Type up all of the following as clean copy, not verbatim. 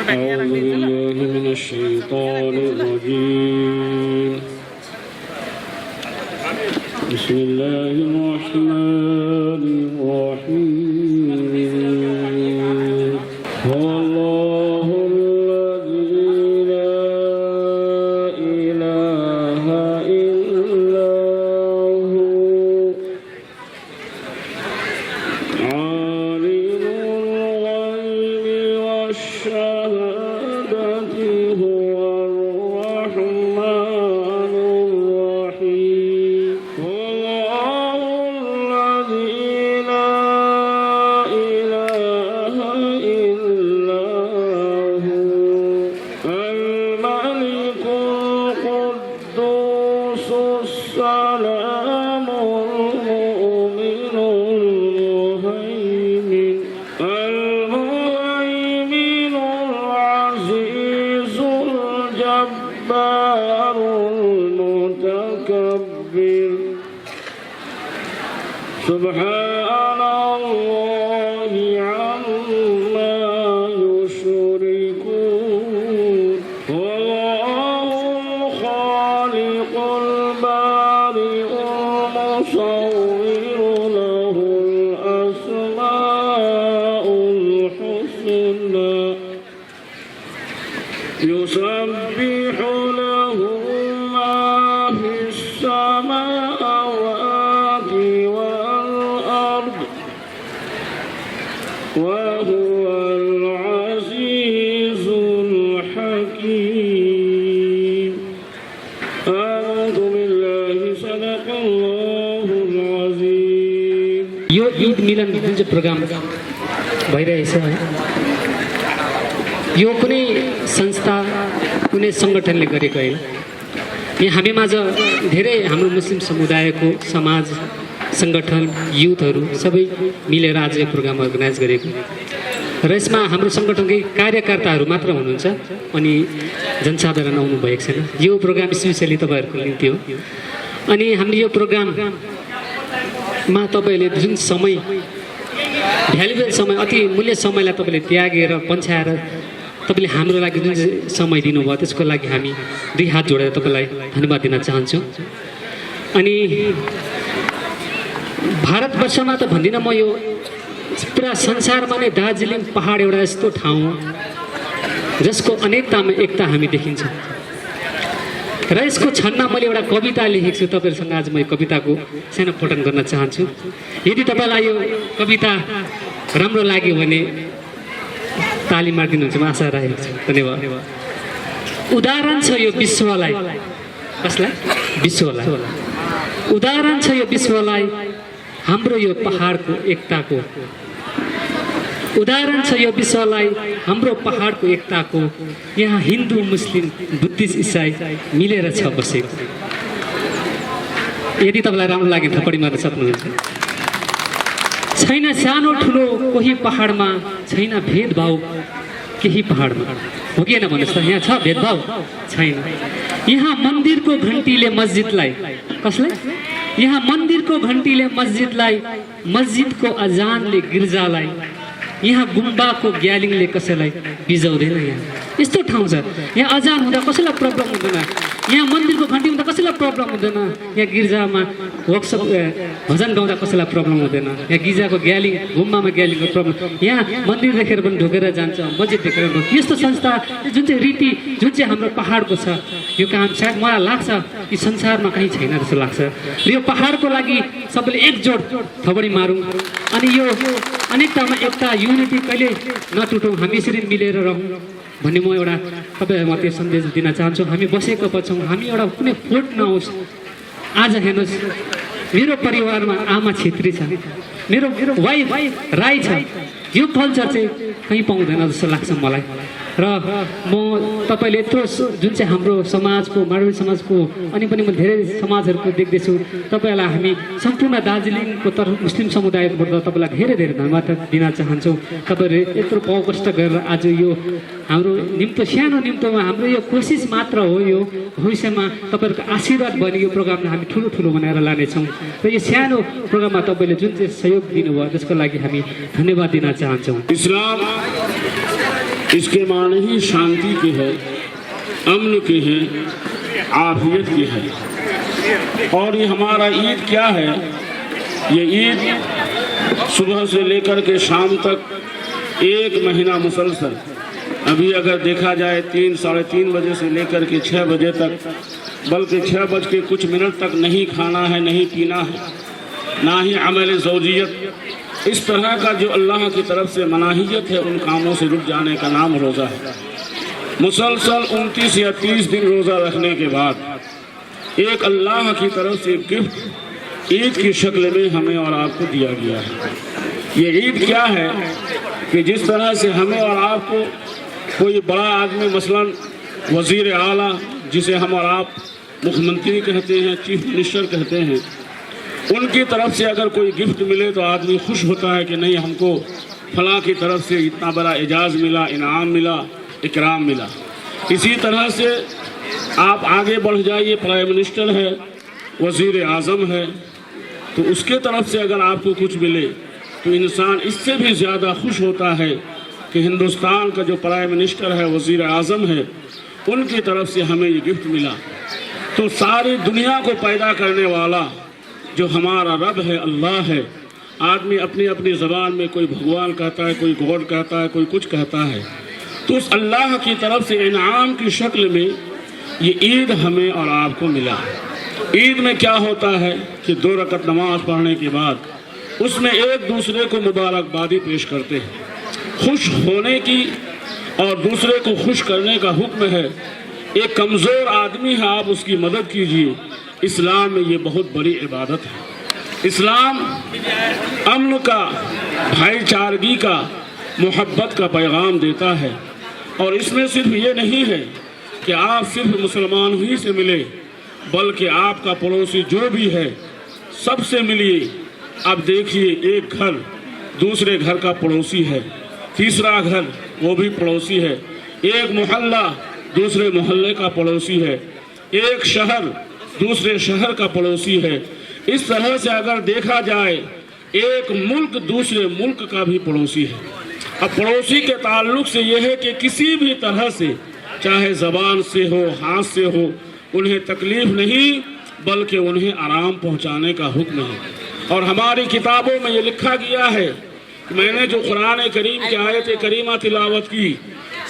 أعوذ بالله من الشيطان الرجيم بسم الله الرحمن الرحيم هو الله الذي لا إله إلا هو عالم الغيب والشهادة هو الرحمن الرحيم الله الذي لا إله إلا هو الملك القدوس السلام المؤمن المهيمن العزيز الجبار المتكبر سبحان الله عما يشركون والله الخالق البارئ المصور له الأسماء الحسنى يسبح له ما في السماوات والأرض وهو العزيز الحكيم أعوذ بالله صدق الله العظيم यो ईद मिलन जुन चाहिँ प्रोग्राम भइरहेछ है यो कुनै संस्था कुनै सङ्गठनले गरेको होइन। यहाँ हामीमाझ धेरै हाम्रो मुस्लिम समुदायको समाज सङ्गठन युथहरू सबै मिलेर आज यो प्रोग्राम अर्गनाइज गरेको र यसमा हाम्रो सङ्गठनकै कार्यकर्ताहरू मात्र हुनुहुन्छ अनि जनसाधारण आउनु भएको छैन। यो प्रोग्राम स्पेसली तपाईँहरूको निम्ति हो। अनि हामीले यो प्रोग्राममा तपाईँले जुन समय भ्यालुबल समय अति मूल्य समयलाई तपाईँले त्यागेर पन्छाएर तपाईँले हाम्रो लागि जुन चाहिँ समय दिनुभयो त्यसको लागि हामी दुई हात जोडेर तपाईँलाई धन्यवाद दिन चाहन्छु। अनि भारतवर्षमा त भन्दिनँ म, यो पुरा संसारमा नै दार्जिलिङ पहाड एउटा यस्तो ठाउँ हो जसको अनेकतामा एकता हामी देखिन्छ र यसको छन्नमा मैले एउटा कविता लेखेको छु। तपाईँहरूसँग आज म यो कविताको सानो पठन गर्न चाहन्छु। यदि तपाईँलाई यो कविता राम्रो लाग्यो भने ताली मारिदिनुहुन्छ म आशा राखेको छु। धन्यवाद। उदाहरण छ यो विश्वलाई, कसलाई? विश्वलाई। उदाहरण छ यो विश्वलाई हाम्रो यो पहाडको एकताको। उदाहरण छ यो विश्वलाई हाम्रो पहाडको एकताको। यहाँ हिन्दू मुस्लिम बुद्धिस्ट इसाई मिलेर छ बसेको। यदि तपाईँलाई राम्रो लाग्यो थप्पडी मार्न सक्नुहुन्छ। छैन सानो ठुलो कोही पहाडमा, छैन भेदभाव केही पहाडमा, हो कि होइन भन्नुहोस् त? यहाँ छ भेदभाव? छैन। यहाँ मन्दिरको घन्टीले मस्जिदलाई, कसलाई? यहाँ मन्दिरको घन्टीले मस्जिदलाई, मस्जिदको अजानले गिर्जालाई, यहाँ गुम्बाको ग्यालिङले कसैलाई बिजाउँदैन। यहाँ यस्तो ठाउँ छ, यहाँ अजान हुँदा कसैलाई प्रब्लम हुँदैन, यहाँ मन्दिरको घन्टी हुँदा कसैलाई प्रब्लम हुँदैन, यहाँ गिर्जामा वर्कसप भजन गाउँदा कसैलाई प्रब्लम हुँदैन, यहाँ गिर्जाको ग्यालिङ गुम्बामा ग्यालिङको प्रब्लम, यहाँ मन्दिर देखेर पनि ढोकेर जान्छ, मस्जिद देखेर पनि। यस्तो संस्था जुन चाहिँ रीति जुन चाहिँ हाम्रो पहाडको छ, यो काम सायद मलाई लाग्छ कि संसारमा कहीँ छैन जस्तो लाग्छ। र यो पहाडको लागि सबैले एकजोट थपडी मारौँ अनि यो अनेकतामा एकता युनिटी कहिले नटुटौँ, हामी यसरी मिलेर रहौँ भन्ने म एउटा तपाईँहरूमा त्यो सन्देश दिन चाहन्छु। हामी बसेको छौँ, हामी एउटा कुनै फोट नहोस्। आज हेर्नुहोस्, मेरो परिवारमा आमा छेत्री छ, मेरो वाइफ राई छ। यो कल्चर चाहिँ कहीँ पाउँदैन जस्तो लाग्छ मलाई। र म तपाईँले यत्रो जुन चाहिँ हाम्रो समाजको माडवी समाजको अनि पनि म धेरै समाजहरूको देख्दैछु, तपाईँलाई हामी सम्पूर्ण दार्जिलिङको तर्फ मुस्लिम समुदायबाट तपाईँलाई धेरै धेरै धन्यवाद दिन चाहन्छौँ। तपाईँहरूले यत्रो पाउ कष्ट गरेर आज यो हाम्रो निम्तो सानो निम्तोमा हाम्रो यो कोसिस मात्र हो, यो भविष्यमा तपाईँहरूको आशीर्वाद बने यो प्रोग्रामलाई हामी ठुलो ठुलो बनाएर लानेछौँ। र यो सानो प्रोग्राममा तपाईँले जुन चाहिँ सहयोग दिनुभयो त्यसको लागि हामी धन्यवाद दिन चाहन्छौँ। इस्लाम इसके माने ही शांति के है, अमन के है, आफियत की है। और ये हमारा ईद क्या है? ये ईद सुबह से लेकर के शाम तक 1 महीना मुसलसल, अभी अगर देखा जाए 3 साढ़े 3 बजे से लेकर के 6 बजे तक, बल्कि 6 बज के कुछ मिनट तक नहीं खाना है, नहीं पीना है, ना ही अमल ज़ौजियत, इस तरह का जो अल्लाह की तरफ से मनाहियत है, उन कामों से रुक जाने का नाम रोज़ा है। मुसलसल 29 या 30 दिन रोज़ा रखने के बाद एक अल्लाह की तरफ से गिफ्ट ईद की शक्ल में हमें और आपको दिया गया है। ये ईद क्या है कि जिस तरह से हमें और आपको कोई बड़ा आदमी, मसलन वज़ीर आला, जिसे हम और आप मुख्यमंत्री कहते हैं, चीफ मिनिस्टर कहते हैं, उनकी तरफ से अगर कोई गिफ्ट मिले तो आदमी खुश होता है कि नहीं, हमको फलां की तरफ से इतना बड़ा एजाज़ मिला, इनाम मिला, इकराम मिला। इसी तरह से आप आगे बढ़ जाइए, प्राइम मिनिस्टर है, वज़ीर आज़म है, तो उसके तरफ से अगर आपको कुछ मिले तो इंसान इससे भी ज़्यादा खुश होता है कि हिंदुस्तान का जो प्राइम मिनिस्टर है, वज़ीर आज़म है, उनकी तरफ से हमें ये गिफ्ट मिला। तो सारी दुनिया को पैदा करने वाला जो हमारा रब है, अल्लाह है। आदमी अपनी अपनी ज़बान में कोई भगवान कहता है, कोई गॉड कहता है, कोई कुछ कहता है, तो उस अल्लाह की तरफ से इनाम की शक्ल में ये ईद हमें और आपको मिला। ईद में क्या होता है कि 2 रकत नमाज पढ़ने के बाद उसमें एक दूसरे को मुबारकबादी पेश करते हैं। खुश होने की और दूसरे को खुश करने का हुक्म है। एक कमज़ोर आदमी है, आप उसकी मदद कीजिए। इस्लाम में ये बहुत बड़ी इबादत है। इस्लाम अमन का, भाईचारगी का, मोहब्बत का पैगाम देता है। और इसमें सिर्फ ये नहीं है कि आप सिर्फ मुसलमान ही से मिले, बल्कि आपका पड़ोसी जो भी है सबसे मिलिए। अब देखिए, एक घर दूसरे घर का पड़ोसी है, तीसरा घर वो भी पड़ोसी है, एक मोहल्ला दूसरे मोहल्ले का पड़ोसी है, एक शहर दूसरे शहर का पड़ोसी है। इस तरह से अगर देखा जाए, एक मुल्क दूसरे मुल्क का भी पड़ोसी है। अब पड़ोसी के ताल्लुक से यह है कि किसी भी तरह से, चाहे ज़बान से हो, हाथ से हो, उन्हें तकलीफ नहीं बल्कि उन्हें आराम पहुंचाने का हुक्म है। और हमारी किताबों में ये लिखा गया है, मैंने जो कुरान करीम की आयत करीमा तिलावत की,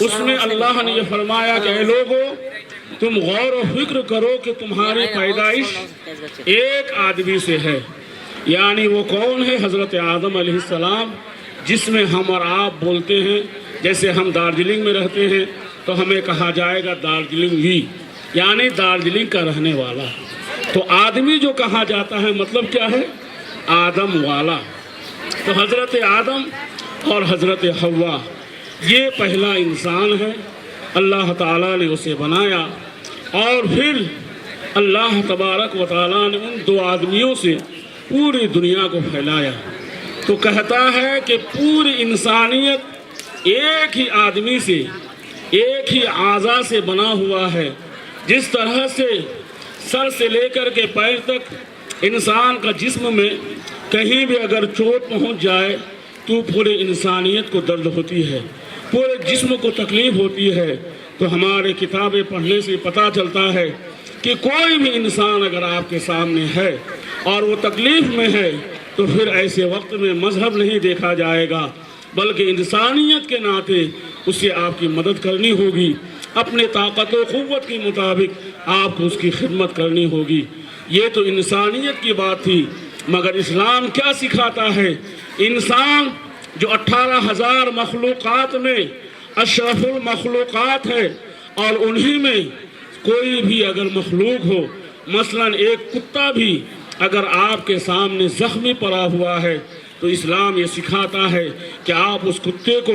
उसमें अल्लाह ने ये फरमाया कि ऐ लोगो, तुम गौर और फिक्र करो कि तुम्हारी पैदाइश एक आदमी से है। यानी वो कौन है? हज़रत आदम अलैहिस्सलाम, जिसमें हम और आप बोलते हैं। जैसे हम दार्जिलिंग में रहते हैं तो हमें कहा जाएगा दार्जिलिंगी, यानी दार्जिलिंग का रहने वाला। तो आदमी जो कहा जाता है, मतलब क्या है? आदम वाला। तो हज़रत आदम और हज़रत हव्वा, ये पहला इंसान है। अल्लाह ताला ने उसे बनाया और फिर अल्लाह तबारक व तआला ने उन 2 आदमियों से पूरी दुनिया को फैलाया। तो कहता है कि पूरी इंसानियत एक ही आदमी से, एक ही आज़ा से बना हुआ है। जिस तरह से सर से लेकर के पैर तक इंसान का जिस्म में कहीं भी अगर चोट पहुंच जाए तो पूरे इंसानियत को दर्द होती है, पूरे जिस्म को तकलीफ होती है। तो हमारे किताबें पढ़ने से पता चलता है कि कोई भी इंसान अगर आपके सामने है और वो तकलीफ में है, तो फिर ऐसे वक्त में मजहब नहीं देखा जाएगा, बल्कि इंसानियत के नाते उसे आपकी मदद करनी होगी। अपने ताकत व क़ुव्वत के मुताबिक आपको उसकी खिदमत करनी होगी। ये तो इंसानियत की बात थी। मगर इस्लाम क्या सिखाता है? इंसान जो 18,000 मखलूक़ात में अशरफुल मखलूक़ात है, और उन्हीं में कोई भी अगर मखलूक हो, मसलन एक कुत्ता भी अगर आपके सामने ज़ख्मी पड़ा हुआ है, तो इस्लाम ये सिखाता है कि आप उस कुत्ते को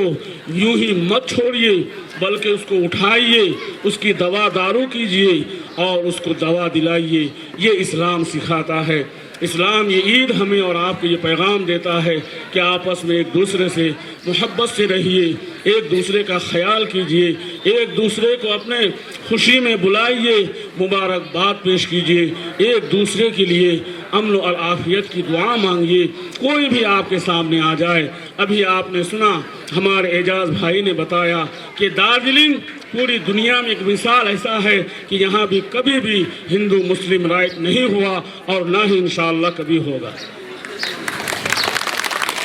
यूं ही मत छोड़िए, बल्कि उसको उठाइए, उसकी दवा दारू कीजिए और उसको दवा दिलाइए। ये इस्लाम सिखाता है। इस्लाम ये ईद हमें और आपको ये पैगाम देता है कि आपस में एक दूसरे से मोहब्बत से रहिए, एक दूसरे का ख्याल कीजिए, एक दूसरे को अपने खुशी में बुलाइए, मुबारकबाद पेश कीजिए, एक दूसरे के लिए अमन और आफियत की दुआ मांगिए। कोई भी आपके सामने आ जाए, अभी आपने सुना हमारे एजाज भाई ने बताया कि दार्जिलिंग पूरी दुनिया में एक मिसाल ऐसा है कि यहाँ भी कभी भी हिंदू मुस्लिम राइट नहीं हुआ और ना ही इंशाअल्लाह कभी होगा।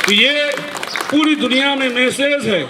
तो ये पूरी दुनिया में मैसेज है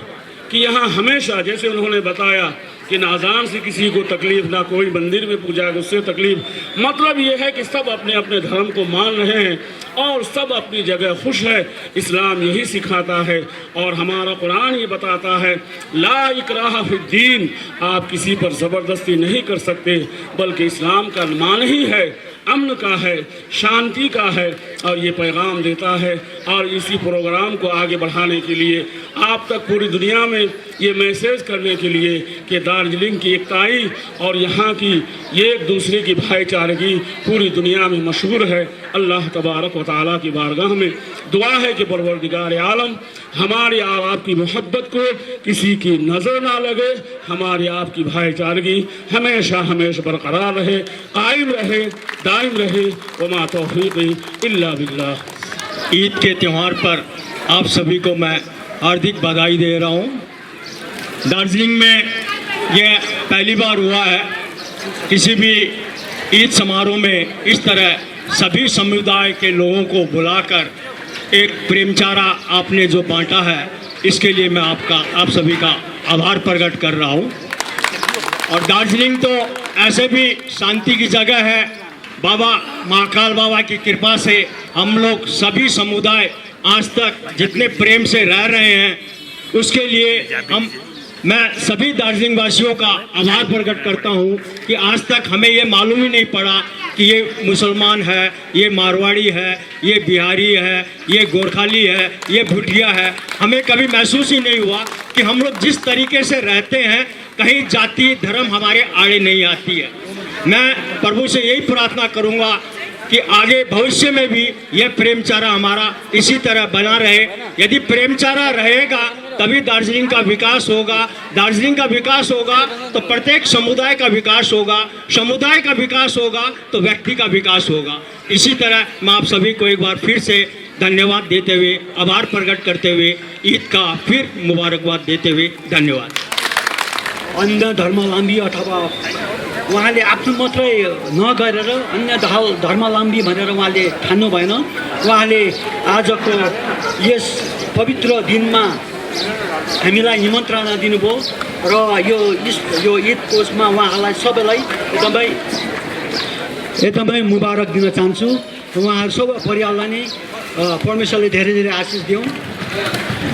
कि यहाँ हमेशा, जैसे उन्होंने बताया कि ना अज़ान से किसी को तकलीफ, ना कोई मंदिर में पूजा है उससे तकलीफ, मतलब ये है कि सब अपने अपने धर्म को मान रहे हैं और सब अपनी जगह खुश है। इस्लाम यही सिखाता है और हमारा कुरान ये बताता है ला इकराह फिद्दीन, आप किसी पर ज़बरदस्ती नहीं कर सकते, बल्कि इस्लाम का मान ही है, अमन का है, शांति का है और ये पैगाम देता है। और इसी प्रोग्राम को आगे बढ़ाने के लिए आप तक पूरी दुनिया में ये मैसेज करने के लिए कि दार्जिलिंग की एकताई और यहाँ की ये एक दूसरे की भाईचारगी पूरी दुनिया में मशहूर है। अल्लाह तबारक व तआला की बारगाह में दुआ है कि परवरदिगार आलम हमारी और आपकी मोहब्बत को किसी की नज़र ना लगे, हमारी आपकी भाईचारगी हमेशा हमेशा बरकरार रहे, कायम रहे, दायम रहे। वमा तौफीक़ी इल्ला बिल्लाह। ईद के त्यौहार पर आप सभी को मैं हार्दिक बधाई दे रहा हूँ। दार्जिलिंग में यह पहली बार हुआ है किसी भी ईद समारोह में इस तरह सभी समुदाय के लोगों को बुलाकर एक प्रेमचारा आपने जो बांटा है, इसके लिए मैं आप सभी का आभार प्रकट कर रहा हूँ। और दार्जिलिंग तो ऐसे भी शांति की जगह है, बाबा महाकाल बाबा की कृपा से हम लोग सभी समुदाय आज तक जितने प्रेम से रह रहे हैं, उसके लिए मैं सभी दार्जिलिंग वासियों का आभार प्रकट करता हूं कि आज तक हमें ये मालूम ही नहीं पड़ा कि ये मुसलमान है, ये मारवाड़ी है, ये बिहारी है, ये गोरखाली है, ये भुटिया है। हमें कभी महसूस ही नहीं हुआ कि हम लोग जिस तरीके से रहते हैं कहीं जाति धर्म हमारे आड़े नहीं आती है। मैं प्रभु से यही प्रार्थना करूंगा कि आगे भविष्य में भी यह प्रेमचारा हमारा इसी तरह बना रहे। यदि प्रेमचारा रहेगा तभी दार्जिलिंग का विकास होगा, दार्जिलिंग का विकास होगा तो प्रत्येक समुदाय का विकास होगा, समुदाय का विकास होगा तो व्यक्ति का विकास होगा। इसी तरह मैं आप सभी को एक बार फिर से धन्यवाद देते हुए, आभार प्रकट करते हुए, ईद का फिर मुबारकबाद देते हुए धन्यवाद। अन्य धर्मावलम्बी अथवा उहाँले आफ्नो मात्रै नगरेर अन्य धर्मावलम्बी भनेर उहाँले ठान्नु भएन। उहाँले आजको यस पवित्र दिनमा हामीलाई निमन्त्रणा दिनुभयो र यो ईदको उसमा उहाँहरूलाई सबैलाई एकदमै मुबारक दिन चाहन्छु। उहाँहरू सबै परिवारलाई नै परमेश्वरले धेरै धेरै आशिष दिउँ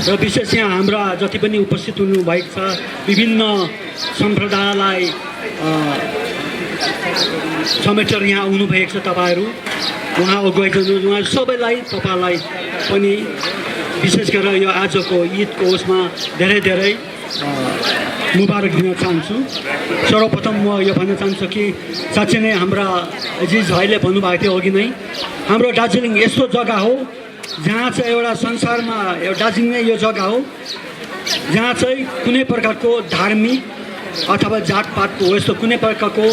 र विशेष यहाँ हाम्रा जति पनि उपस्थित हुनुभएको छ विभिन्न सम्प्रदायलाई समेटेर यहाँ आउनुभएको छ तपाईँहरू, उहाँ अगुवाई उहाँ सबैलाई तपाईँलाई पनि विशेष गरेर यो आजको ईदको उसमा धेरै धेरै मुबारक दिन चाहन्छु। सर्वप्रथम म यो भन्न चाहन्छु कि साँच्चै नै हाम्रा अजिज भाइले भन्नुभएको थियो अघि नै, हाम्रो दार्जिलिङ यस्तो जग्गा हो जहाँ चाहिँ एउटा संसारमा दार्जिलिङ नै यो जग्गा हो जहाँ चाहिँ कुनै प्रकारको धार्मिक अथवा जातपातको हो यस्तो कुनै प्रकारको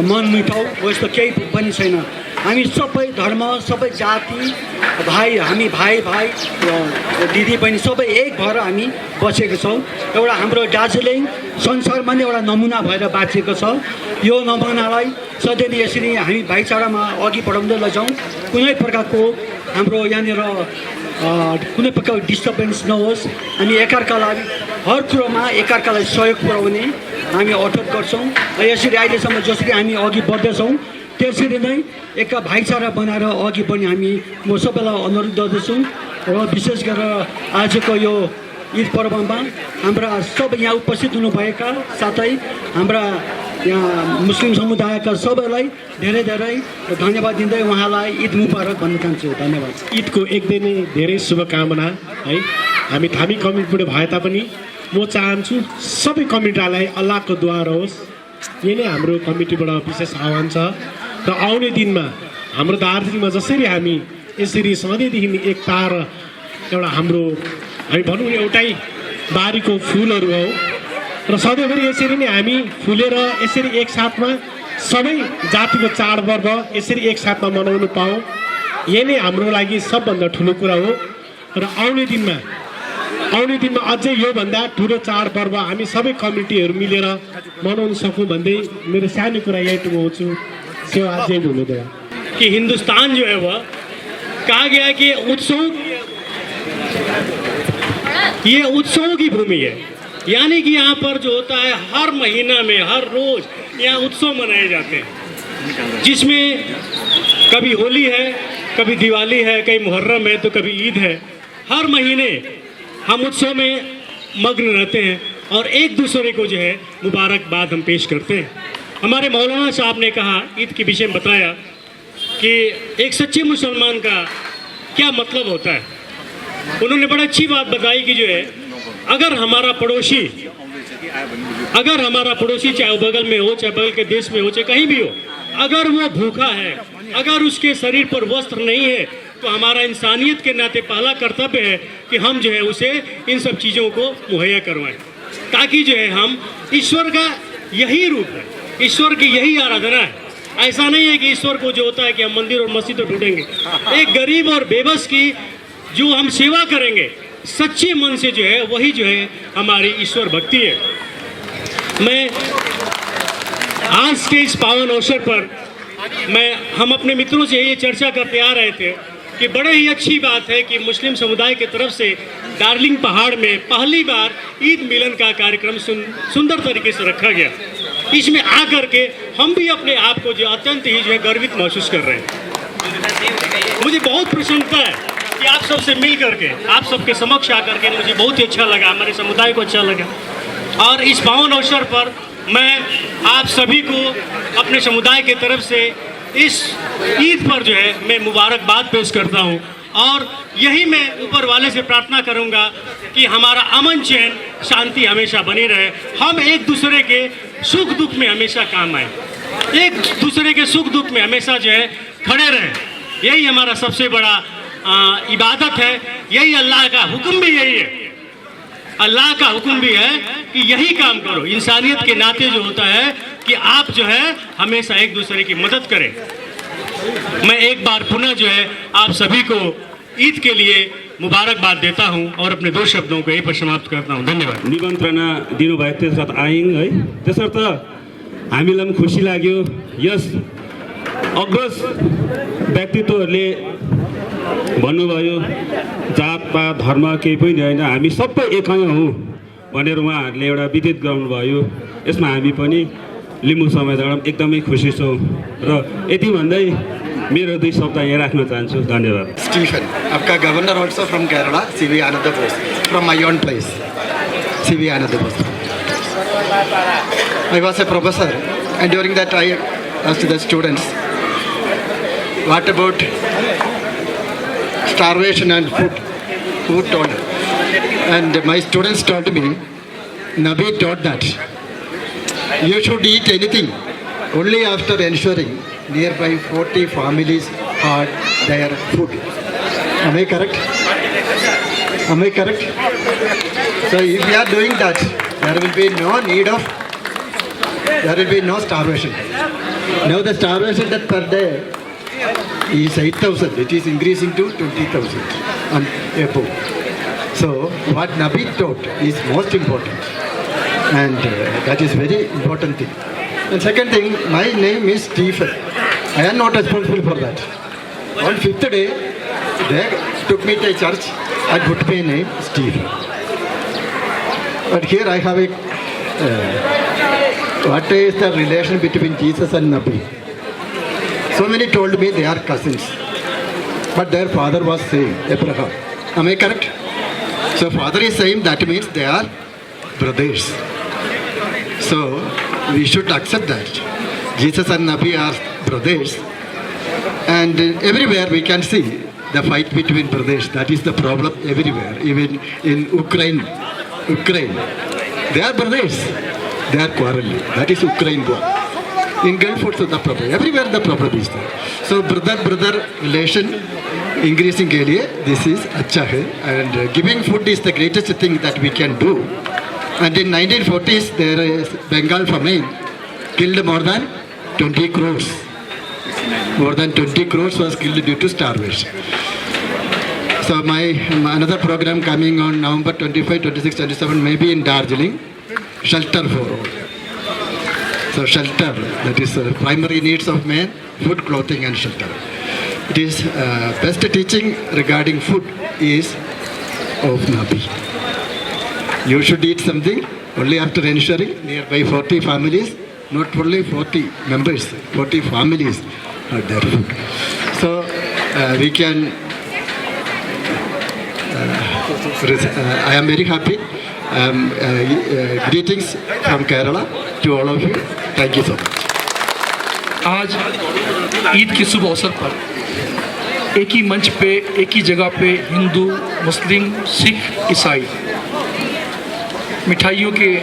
मनमुटाउ हो यस्तो केही पनि छैन। हामी सबै धर्म, सबै जाति हामी भाइ दिदी बहिनी सबै एक भएर हामी बसेको छौँ। एउटा हाम्रो दार्जिलिङ संसारमा नै एउटा नमुना भएर बाँचेको छ। यो नमुनालाई सधैँ नै यसरी हामी भाइचारामा अघि बढाउँदै लैजाउँ। कुनै प्रकारको हाम्रो यहाँनिर कुनै प्रकारको डिस्टर्बेन्स नहोस्। हामी एकअर्कालाई हर कुरोमा एकअर्कालाई सहयोग पुर्याउने हामी अठोट गर्छौँ र यसरी अहिलेसम्म जसरी हामी अघि बढ्दैछौँ त्यसरी नै एक भाइचारा बनाएर अघि बढ्ने हामी म सबैलाई अनुरोध गर्दछु। र विशेष गरेर आजको यो ईद पर्वमा हाम्रा सबै यहाँ उपस्थित हुनुभएका साथै हाम्रा यहाँ मुस्लिम समुदायका सबैलाई धेरै धेरै धन्यवाद दिँदै उहाँलाई ईद मुबारक भन्न चाहन्छु। धन्यवाद। ईदको एकदमै धेरै शुभकामना है। हामी धामी कमिटीबाट भए तापनि म चाहन्छु सबै कमिटीलाई अल्लाहको दुआ रहोस्। यही नै हाम्रो कमिटीबाट विशेष आह्वान छ र आउने दिनमा हाम्रो दार्जिलिङमा जसरी हामी यसरी सधैँदेखि एकता र एउटा हाम्रो हामी भनौँ एउटै बारीको फुलहरू हौ र सधैँभरि यसरी नै हामी फुलेर यसरी एकसाथमा सबै जातिको चाडपर्व यसरी एकसाथमा मनाउनु पाऊँ, यही नै हाम्रो लागि सबभन्दा ठुलो कुरा हो। र आउने दिनमा अझै योभन्दा ठुलो चाडपर्व हामी सबै कमिटीहरू मिलेर मनाउन सकौँ भन्दै मेरो सानो कुरा यही टुङ्गाउँछु। सेवा अझै हुनुहुँदैन कि हिंदुस्तान जो है वह कहा गया है कि ये उत्सवों की भूमि है, यानी कि यहाँ पर जो होता है हर महीना में हर रोज यहाँ उत्सव मनाए जाते हैं, जिसमें कभी होली है, कभी दिवाली है, कभी मुहर्रम है, तो कभी ईद है। हर महीने हम उत्सव में मग्न रहते हैं और एक दूसरे को जो है मुबारकबाद हम पेश करते हैं। हमारे मौलाना साहब ने कहा, ईद के विषय में बताया कि एक सच्चे मुसलमान का क्या मतलब होता है। उन्होंने बड़ी अच्छी बात बताई कि जो है अगर हमारा पड़ोसी चाहे वो बगल में हो, चाहे बगल के देश में हो, चाहे कहीं भी हो, अगर वो भूखा है, अगर उसके शरीर पर वस्त्र नहीं है, तो हमारा इंसानियत के नाते पहला कर्तव्य है कि हम जो है उसे इन सब चीज़ों को मुहैया करवाएं, ताकि जो है हम ईश्वर का यही रूप है, ईश्वर की यही आराधना है। ऐसा नहीं है कि ईश्वर को जो होता है कि हम मंदिर और मस्जिद ढूंढेंगे। एक गरीब और बेबस की जो हम सेवा करेंगे सच्चे मन से जो है वही जो है हमारी ईश्वर भक्ति है। मैं आज के इस पावन अवसर पर हम अपने मित्रों से ये चर्चा करते आ रहे थे कि बड़े ही अच्छी बात है कि मुस्लिम समुदाय की तरफ से दार्जिलिंग पहाड़ में पहली बार ईद मिलन का कार्यक्रम सुंदर तरीके से रखा गया। इसमें आकर के हम भी अपने आप को जो अत्यंत ही जो है गर्वित महसूस कर रहे हैं। मुझे बहुत प्रसन्नता है कि आप सबसे मिल करके, आप सबके समक्ष आकर के मुझे बहुत ही अच्छा लगा, हमारे समुदाय को अच्छा लगा। और इस पावन अवसर पर मैं आप सभी को अपने समुदाय की तरफ से इस ईद पर जो है मैं मुबारकबाद पेश करता हूँ और यही मैं ऊपर वाले से प्रार्थना करूँगा कि हमारा अमन चैन शांति हमेशा बनी रहे, हम एक दूसरे के सुख दुख में हमेशा काम आए, एक दूसरे के सुख दुख में हमेशा जो है खड़े रहें। यही हमारा सबसे बड़ा इबादत है, यही अल्लाह का हुक्म भी यही है। अल्लाह का हुक्म भी है कि यही काम करो, इंसानियत के नाते जो होता है कि आप जो है हमेशा एक दूसरे की मदद करें। मैं एक बार पुनः जो है आप सभी को ईद के लिए मुबारकबाद देता हूं और अपने दो शब्दों को यहीं पर समाप्त करता हूं। धन्यवाद। निमन्त्रणा दिनुभयो त्यसर्थ आयौँ है, त्यसर्थ हामीलाई पनि खुसी लाग्यो। यस अग्रज व्यक्तित्वहरूले भन्नुभयो जातपात धर्म केही पनि होइन, हामी सबै एकै हौँ भनेर उहाँहरूले एउटा विदित गर्नुभयो। यसमा हामी पनि लिम्बू समुदाय एकदमै खुसी छौँ र यति भन्दै मेरो दुई शब्द यहाँ राख्न चाहन्छु। धन्यवाद। Stephen, आपका governor also from Kerala, CV Ananda Bose, from my own place, CV Ananda Bose. I was a professor, and during that I asked the students, what about starvation and food? Who told? And my students told me, Nabi taught that you should eat anything only after ensuring nearby 40 families had their food. Am I correct? Am I correct? So if we are doing that, there will be no need of, there will be no starvation. Now the starvation that per day is 8,000. It is increasing to 20,000 and above. So what Nabi taught is most important. And that is very important thing. And second thing, my name is Stephen. I am not responsible for that. On fifth day, they took me to a church and put my name Stephen. But here I have a, what is the relation between Jesus and Nabi? So many told me they are cousins. But their father was same, Abraham. Am I correct? So father is same, that means they are brothers. So we should accept that Jesus and Nabi are brothers, and everywhere we can see the fight between brothers. That is the problem everywhere, even in Ukraine. They are brothers, they are quarreling. That is Ukraine war. In Gulf also the problem. Everywhere the problem is there. So brother relation increasing के लिए this is अच्छा है. And giving food is the greatest thing that we can do. And in 1940s, there is Bengal famine killed more than 20 crores. More than 20 crores was killed due to starvation. So my another program coming on November 25, 26, 27 maybe in Darjeeling, shelter for all. So shelter, that is primary needs of man, food, clothing and shelter. It is best teaching regarding food is of Nabi. You should eat something only after ensuring nearby 40 families, not only 40 members, 40 families are their food. So we can, I am very happy. Greetings from Kerala to all of you. Thank you so much. आज ईद के शुभ अवसर पर एक ही मंच pay एक ही जगह pay Hindu, मुस्लिम, सिख, ईसाई मिठाइयों के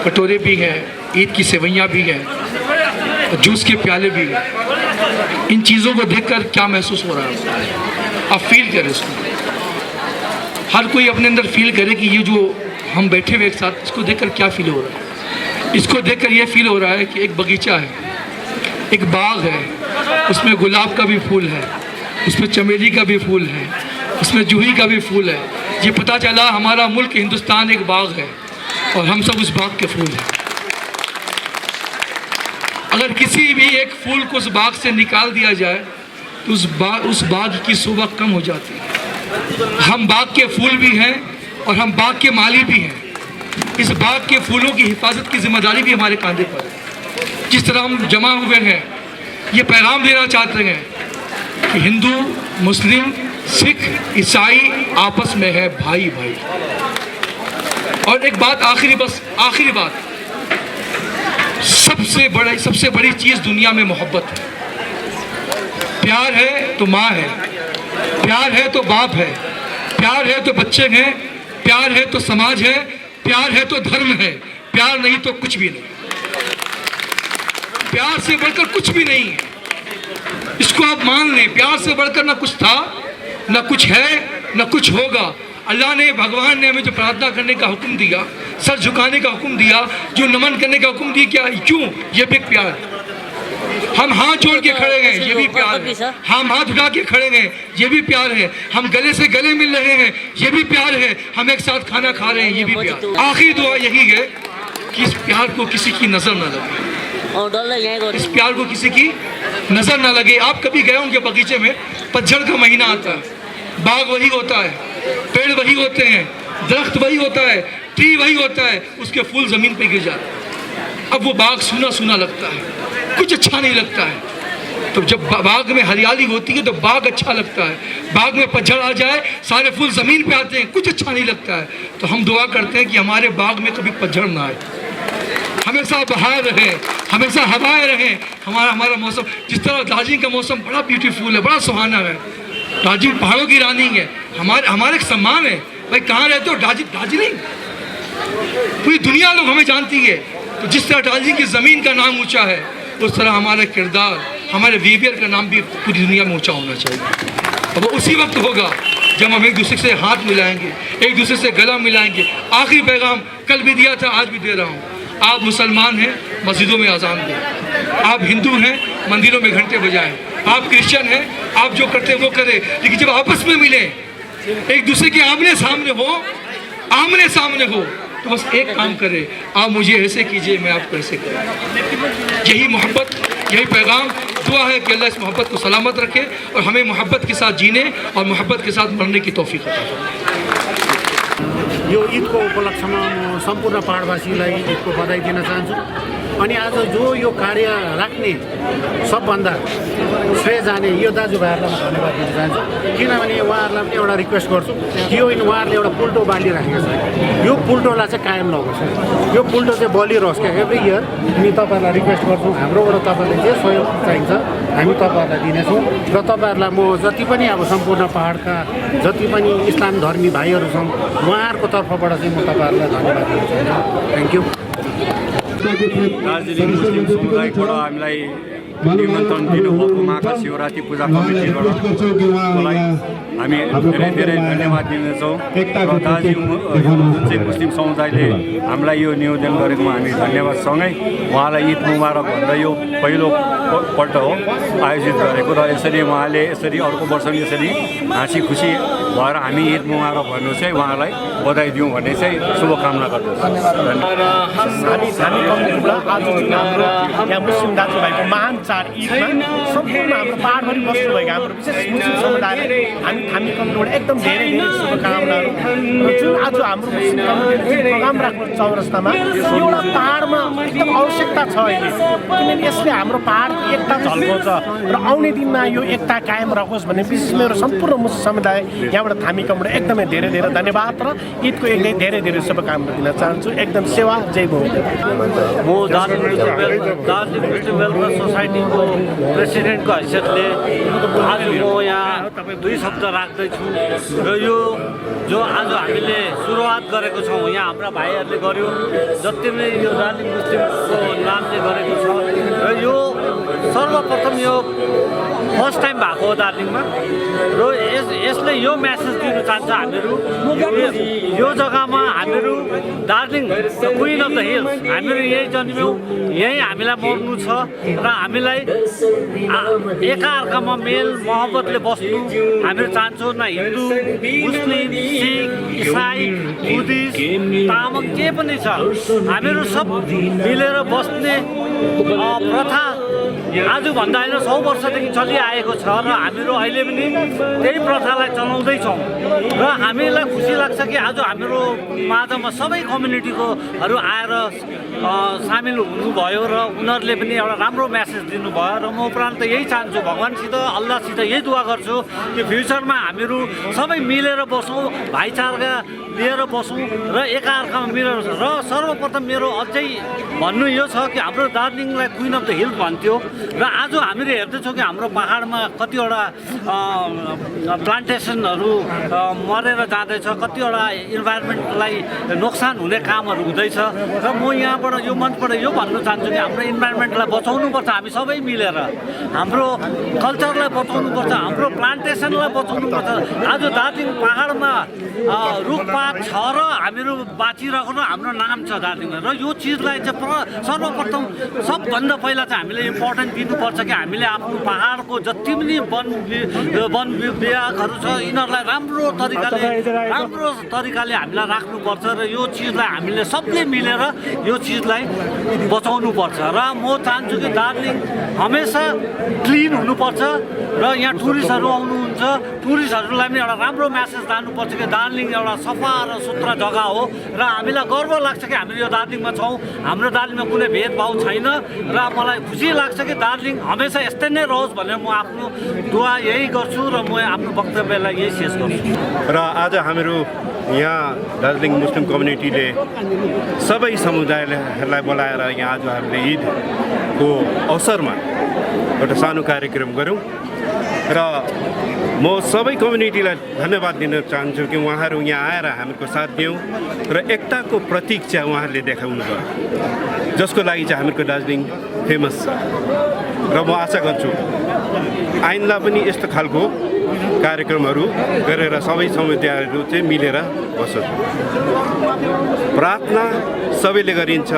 कटोरे भी हैं, ईद की सेवइयाँ भी हैं, जूस के प्याले भी हैं। इन चीज़ों को देखकर क्या महसूस हो रहा है? आप फील करें इसको। हर कोई अपने अंदर फील करे कि ये जो हम बैठे हुए एक साथ, इसको देखकर क्या फील हो रहा है? इसको देखकर ये फील हो रहा है कि एक बगीचा है, एक बाग है, उसमें गुलाब का भी फूल है, उसमें चमेली का भी फूल है, उसमें जूही का भी फूल है। ये पता चला हमारा मुल्क हिंदुस्तान एक बाग है और हम सब उस बाग के फूल हैं। अगर किसी भी एक फूल को उस बाग से निकाल दिया जाए तो उस बाग की शोभा कम हो जाती है। हम बाग के फूल भी हैं और हम बाग के माली भी हैं। इस बाग के फूलों की हिफाजत की जिम्मेदारी भी हमारे कंधे पर है। जिस तरह हम जमा हुए हैं, ये पैगाम देना चाहते हैं कि हिंदू, मुस्लिम, सिख, ईसाई आपस में है भाई भाई। और एक बात आखिरी बात, सबसे बड़ी चीज़ दुनिया में मोहब्बत है। प्यार है तो माँ है, प्यार है तो बाप है, प्यार है तो बच्चे हैं, प्यार है तो समाज है, प्यार है तो धर्म है, प्यार नहीं तो कुछ भी नहीं। प्यार से बढ़कर कुछ भी नहीं है, इसको आप मान लें। प्यार से बढ़कर ना कुछ था, ना कुछ है, ना कुछ होगा। अल्लाह ने, भगवान ने हमें जो प्रार्थना करने का हुक्म दिया, सर झुकाने का हुक्म दिया, जो नमन करने का हुक्म दिया, क्या क्यों? ये भी एक प्यार है। हम हाथ जोड़ के खड़े हैं, ये भी प्यार है। हम हाथ उठा के खड़े हैं, ये भी प्यार है। हम गले से गले मिल रहे हैं, ये भी प्यार है। हम एक साथ खाना खा रहे हैं, ये भी प्यार। आखिरी दुआ यही है कि इस प्यार को किसी की नजर ना लगे, इस प्यार को किसी की नजर ना लगे। आप कभी गए होंगे बगीचे में, पतझड़ का महीना आता है, बाग वही होता है, पेड़ वही होते हैं, दरख्त वही होता है, ट्री वही होता है, उसके फूल जमीन पे गिर जाते हैं। अब वो बाग सूना सूना लगता है, कुछ अच्छा नहीं लगता है। तो जब बाग में हरियाली होती है तो बाग अच्छा लगता है। बाग में पतझड़ आ जाए, सारे फूल ज़मीन पे आते हैं, कुछ अच्छा नहीं लगता है। तो हम दुआ करते हैं कि हमारे बाग में कभी पतझड़ ना आए, हमेशा बहार रहे, हमेशा हवाएं रहें। हमारा मौसम, जिस तरह दार्जिलिंग का मौसम बड़ा ब्यूटीफुल है, बड़ा सुहाना है। दार्जिलिंग पहाड़ों की रानी है, हमारे एक सम्मान है। भाई कहाँ रहते हो? दार्जिलिंग। पूरी दुनिया लोग हमें जानती है। तो जिस तरह दार्जिलिंग की ज़मीन का नाम ऊँचा है, उस तरह हमारा किरदार, हमारे बिहेवियर का नाम भी पूरी दुनिया में ऊंचा होना चाहिए। और वो उसी वक्त होगा जब हम एक दूसरे से हाथ मिलाएंगे, एक दूसरे से गला मिलाएंगे। आखिरी पैगाम कल भी दिया था, आज भी दे रहा हूँ। आप मुसलमान हैं, मस्जिदों में अजान दें। आप हिंदू हैं, मंदिरों में घंटे बजाएं। आप क्रिश्चियन हैं, आप जो करते हैं वो करें। लेकिन जब आपस में मिले, एक दूसरे के आमने सामने हो, तो बस एक काम करें, आप मुझे ऐसे कीजिए, मैं आपको ऐसे करूँ। यही मोहब्बत, यही पैगाम। दुआ है कि अल्लाह इस मोहब्बत को सलामत रखे और हमें मोहब्बत के साथ जीने और मोहब्बत के साथ मरने की तौफीक अता फरमाए। यो ईदको उपलक्ष्यमा म सम्पूर्ण पहाडवासीलाई ईदको बधाई दिन चाहन्छु। अनि आज जो यो कार्य राख्ने सबभन्दा श्रेय जाने यो दाजुभाइहरूलाई म धन्यवाद दिन चाहन्छु। किनभने उहाँहरूलाई पनि एउटा रिक्वेस्ट गर्छु कि यो उहाँहरूले एउटा पुल्टो बालिराखेको छ, यो पुल्टोलाई चाहिँ कायम नहोस्, यो पुल्टो चाहिँ बलिरहोस् क्या एभ्री इयर। अनि तपाईँहरूलाई रिक्वेस्ट गर्छौँ, हाम्रोबाट तपाईँलाई जे सहयोग चाहिन्छ हामी तपाईँहरूलाई दिनेछौँ। र तपाईँहरूलाई म जति पनि अब सम्पूर्ण पहाडका जति पनि इस्लाम धर्मी भाइहरू छन्, उहाँहरूको तर्फबाट चाहिँ म तपाईँहरूलाई धन्यवाद दिन चाहन्छु। Thank you. दार्जिलिङ मुस्लिम समुदायबाट हामीलाई निमन्त्रण दिनुभएको महाकाल शिवरात्रि पूजा कमिटीबाट हामी धेरै धेरै धन्यवाद दिनेछौँ र दार्जिलिङ जुन चाहिँ मुस्लिम समुदायले हामीलाई यो निवेदन गरेकोमा हामी धन्यवाद सँगै उहाँलाई ईद मुबारक भन्दै यो पहिलो पल्ट हो आयोजित गरेको र यसरी उहाँले यसरी अर्को वर्ष पनि यसरी हाँसी खुसी भएर हामी ईद मुबारक भन्नु चाहिँ उहाँलाई बधाई दिउँ भन्ने चाहिँ शुभकामना गर्दछु। हामी कमिटीबाट आज जुन हाम्रो यहाँ मुस्लिम दाजुभाइको महान चाड ईदमा सम्पूर्ण हाम्रो पाहाडभरि बस्नुभएको हाम्रो विशेष मुस्लिम समुदायलाई हामी थामी कमिटीबाट एकदम धेरै धेरै शुभकामनाहरू र जुन आज हाम्रो मुस्लिम कमिटीले प्रोग्राम राख्नु चौरस्तामा एउटा पाहाडमा एकदम आवश्यकता छ अहिले, किनभने यसले हाम्रो पाहाडको एकता झल्काउँछ र आउने दिनमा यो एकता कायम रहोस् भन्ने विशेष मेरो सम्पूर्ण मुस्लिम समुदाय यहाँबाट थामी कमिटीबाट एकदमै धेरै धेरै धन्यवाद र ईदको एकदमै धेरै धेरै शुभकामना दिन चाहन्छु। एकदम सेवा जय भो। म दार्जिलिङ मुस्लिम वेलफेयर सोसाइटीको प्रेसिडेन्टको हैसियतले आज म यहाँ 2 शब्द राख्दैछु र यो जो आज हामीले सुरुवात गरेको छौँ यहाँ हाम्रा भाइहरूले गर्यो, जति पनि यो दार्जिलिङ मुस्लिमको नामले गरेको छ र यो सर्वप्रथम यो फर्स्ट टाइम भएको हो दार्जिलिङमा र यसले यो मेसेज दिन चाहन्छ हामीहरू यो जग्गामा हामीहरू Darjeeling queen of the hills हामीहरू यही जन्म्यौँ, यहीँ हामीलाई मर्नु छ र हामीलाई एकाअर्कामा मेल मोहब्बतले बस्नु हामीहरू चाहन्छौँ। न हिन्दू मुस्लिम सिख इसाई बुद्धिस्ट तामाङ के पनि छ, हामीहरू सब मिलेर बस्ने प्रथा आजभन्दा होइन 100 वर्षदेखि चलिआएको छ र हामीहरू अहिले पनि त्यही प्रथालाई चलाउँदैछौँ र हामीलाई खुसी लाग्छ कि आज हाम्रो माझमा सबै कम्युनिटीकोहरू आएर सामेल हुनुभयो र उनीहरूले पनि एउटा राम्रो मेसेज दिनुभयो र म उपरान्त यही चाहन्छु, भगवान्सित अल्लाहसित यही दुआ गर्छु कि फ्युचरमा हामीहरू सबै मिलेर बसौँ, भाइचारा लिएर बसौँ र एकाअर्कामा मिलेर। र सर्वप्रथम मेरो अझै भन्नु यो छ कि हाम्रो दार्जिलिङलाई क्विन अफ द हिल भन्थ्यो र आज हामीले हेर्दैछौँ कि हाम्रो पाहाडमा कतिवटा प्लान्टेसनहरू मरेर जाँदैछ, कतिवटा इन्भाइरोमेन्टलाई नोक्सान हुने कामहरू हुँदैछ र म यहाँबाट यो मञ्चबाट यो भन्नु चाहन्छु कि हाम्रो इन्भाइरोमेन्टलाई बचाउनुपर्छ, हामी सबै मिलेर हाम्रो कल्चरलाई बचाउनुपर्छ, हाम्रो प्लान्टेसनलाई बचाउनुपर्छ। आज दार्जिलिङ पाहाडमा रुखपात छ र हामीहरू बाँचिरहेको हाम्रो नाम छ दार्जिलिङमा र यो चिजलाई चाहिँ सर्वप्रथम सबभन्दा पहिला चाहिँ हामीले इम्पोर्टेन्ट दिनुपर्छ कि हामीले आफ्नो पाहाडको जति पनि वन विभागहरू छ यिनीहरूलाई राम्रो तरिकाले हामीलाई राख्नुपर्छ र यो चिजलाई हामीले सबले मिलेर यो चिजलाई बचाउनुपर्छ। र म चाहन्छु कि दार्जिलिङ हमेसा क्लिन हुनुपर्छ र यहाँ टुरिस्टहरू आउनुहुन्छ, टुरिस्टहरूलाई पनि एउटा राम्रो मेसेज जानुपर्छ कि दार्जिलिङ एउटा सफा र सुथरा जग्गा हो र हामीलाई गर्व लाग्छ कि हामी यो दार्जिलिङमा छौँ, हाम्रो दार्जिलिङमा कुनै भेदभाव छैन र मलाई खुसी लाग्छ कि दार्जिलिङ हमेसा यस्तै नै रहोस् भनेर म आफ्नो दुआ यही गर्छु र म आफ्नो वक्तव्यलाई यही शेष गर्छु। र आज हामीहरू यहाँ दार्जिलिङ मुस्लिम कम्युनिटीले सबै समुदायहरूलाई बोलाएर यहाँ आज हामीले ईदको अवसरमा एउटा सानो कार्यक्रम गऱ्यौँ र म सबै कम्युनिटीलाई धन्यवाद दिन चाहन्छु कि उहाँहरू यहाँ आएर हामीको साथ दियौँ र एकताको प्रतीक चाहिँ उहाँहरूले देखाउनु भयो, जसको लागि चाहिँ हामीहरूको दार्जिलिङ फेमस छ र म आशा गर्छु आइन्दा पनि यस्तो खालको कार्यक्रमहरू गरेर सबै समुदायहरू चाहिँ मिलेर बसोस्। प्रार्थना सबैले गरिन्छ,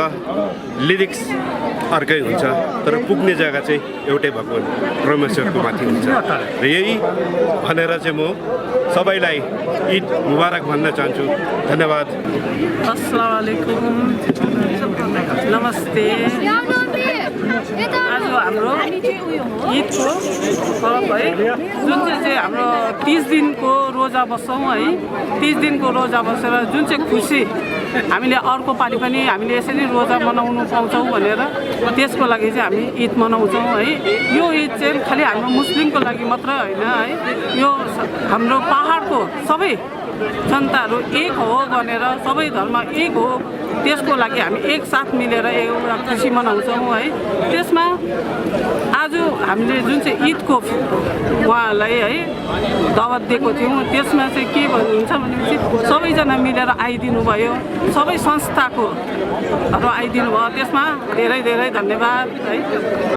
लिरिक्स अर्कै हुन्छ तर पुग्ने जग्गा चाहिँ एउटै भगवान् परमेश्वरको माथि हुन्छ र यही भनेर चाहिँ म सबैलाई ईद मुबारक भन्न चाहन्छु। धन्यवाद। अस्सलाम वालेकुम, नमस्ते। आज हाम्रो ईदको पर्व है, जुन चाहिँ हाम्रो 30 दिनको रोजा बस्छौँ है, 30 दिनको रोजा बसेर जुन चाहिँ खुसी हामीले अर्को पालि पनि हामीले यसरी रोजा मनाउनु पाउँछौँ भनेर त्यसको लागि चाहिँ हामी ईद मनाउँछौँ है। यो ईद चाहिँ खालि हाम्रो मुस्लिमको लागि मात्र होइन है, यो हाम्रो पाहाडको सबै जनताहरू एक हो भनेर सबै धर्म एक हो त्यसको लागि हामी एकसाथ मिलेर एउटा खुसी मनाउँछौँ है। त्यसमा आज हामीले जुन चाहिँ ईदको उहाँहरूलाई है दावत दिएको थियौँ त्यसमा चाहिँ के भन्नुहुन्छ भनेपछि सबैजना मिलेर आइदिनु भयो, सबै संस्थाको आइदिनु भयो, त्यसमा धेरै धेरै धन्यवाद है।